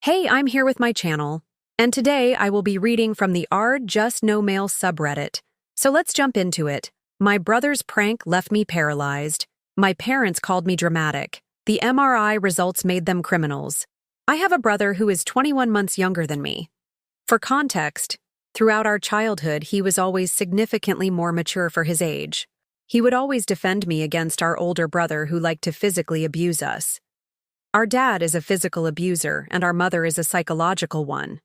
Hey, I'm here with my channel, and today I will be reading from the Just No Mail subreddit. So let's jump into it. My brother's prank left me paralyzed. My parents called me dramatic. The MRI results made them criminals. I have a brother who is 21 months younger than me. For context, throughout our childhood, he was always significantly more mature for his age. He would always defend me against our older brother who liked to physically abuse us. Our dad is a physical abuser, and our mother is a psychological one.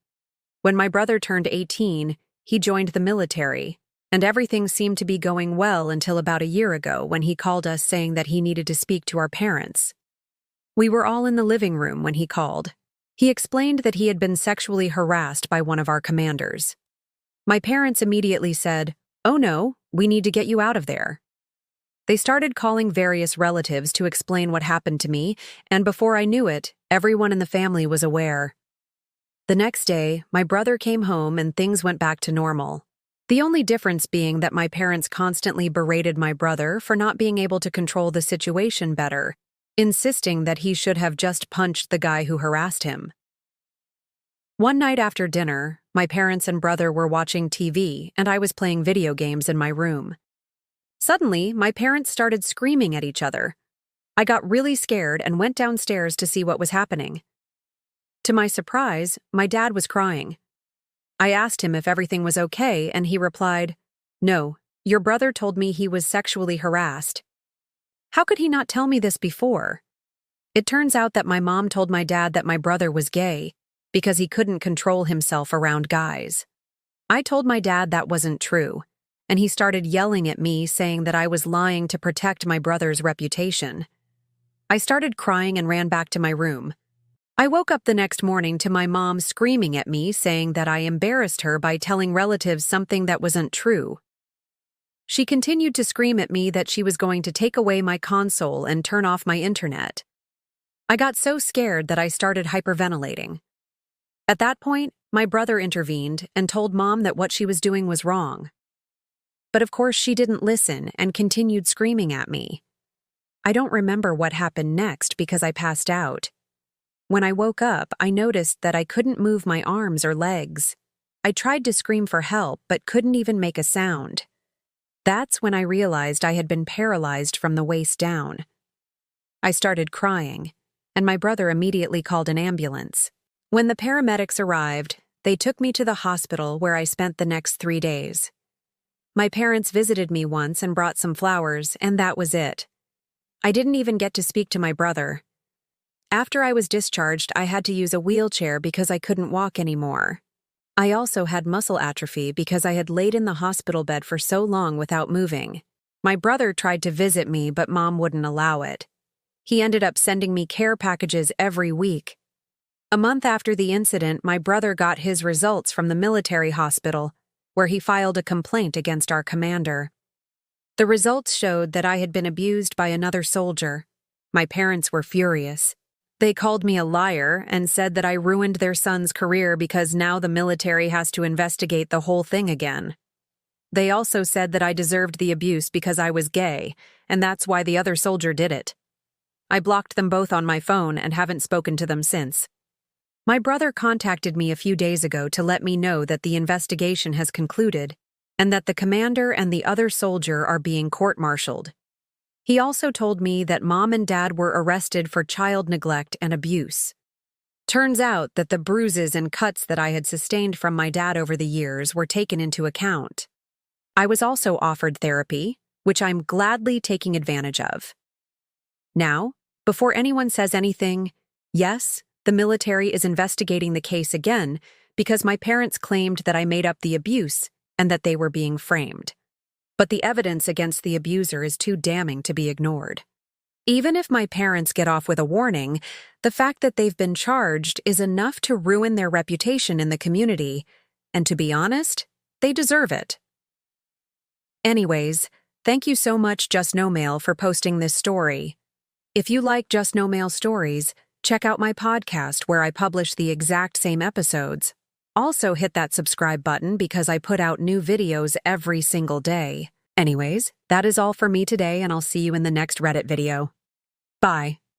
When my brother turned 18, he joined the military, and everything seemed to be going well until about a year ago when he called us saying that he needed to speak to our parents. We were all in the living room when he called. He explained that he had been sexually harassed by one of our commanders. My parents immediately said, "Oh no, we need to get you out of there." They started calling various relatives to explain what happened to me, and before I knew it, everyone in the family was aware. The next day, my brother came home and things went back to normal. The only difference being that my parents constantly berated my brother for not being able to control the situation better, insisting that he should have just punched the guy who harassed him. One night after dinner, my parents and brother were watching TV, and I was playing video games in my room. Suddenly, my parents started screaming at each other. I got really scared and went downstairs to see what was happening. To my surprise, my dad was crying. I asked him if everything was okay, and he replied, "No, your brother told me he was sexually harassed." How could he not tell me this before? It turns out that my mom told my dad that my brother was gay because he couldn't control himself around guys. I told my dad that wasn't true, and he started yelling at me, saying that I was lying to protect my brother's reputation. I started crying and ran back to my room. I woke up the next morning to my mom screaming at me, saying that I embarrassed her by telling relatives something that wasn't true. She continued to scream at me that she was going to take away my console and turn off my internet. I got so scared that I started hyperventilating. At that point, my brother intervened and told Mom that what she was doing was wrong. But of course she didn't listen and continued screaming at me. I don't remember what happened next because I passed out. When I woke up, I noticed that I couldn't move my arms or legs. I tried to scream for help but couldn't even make a sound. That's when I realized I had been paralyzed from the waist down. I started crying, and my brother immediately called an ambulance. When the paramedics arrived, they took me to the hospital where I spent the next 3 days. My parents visited me once and brought some flowers, and that was it. I didn't even get to speak to my brother. After I was discharged, I had to use a wheelchair because I couldn't walk anymore. I also had muscle atrophy because I had laid in the hospital bed for so long without moving. My brother tried to visit me, but Mom wouldn't allow it. He ended up sending me care packages every week. A month after the incident, my brother got his results from the military hospital, where he filed a complaint against our commander. The results showed that I had been abused by another soldier. My parents were furious. They called me a liar and said that I ruined their son's career because now the military has to investigate the whole thing again. They also said that I deserved the abuse because I was gay, and that's why the other soldier did it. I blocked them both on my phone and haven't spoken to them since. My brother contacted me a few days ago to let me know that the investigation has concluded and that the commander and the other soldier are being court-martialed. He also told me that Mom and Dad were arrested for child neglect and abuse. Turns out that the bruises and cuts that I had sustained from my dad over the years were taken into account. I was also offered therapy, which I'm gladly taking advantage of. Now, before anyone says anything, yes, the military is investigating the case again because my parents claimed that I made up the abuse and that they were being framed. But the evidence against the abuser is too damning to be ignored. Even if my parents get off with a warning, the fact that they've been charged is enough to ruin their reputation in the community, and to be honest, they deserve it. Anyways, thank you so much Just No Mail for posting this story. If you like Just No Mail stories, check out my podcast where I publish the exact same episodes. Also hit that subscribe button because I put out new videos every single day. Anyways, that is all for me today, and I'll see you in the next Reddit video. Bye.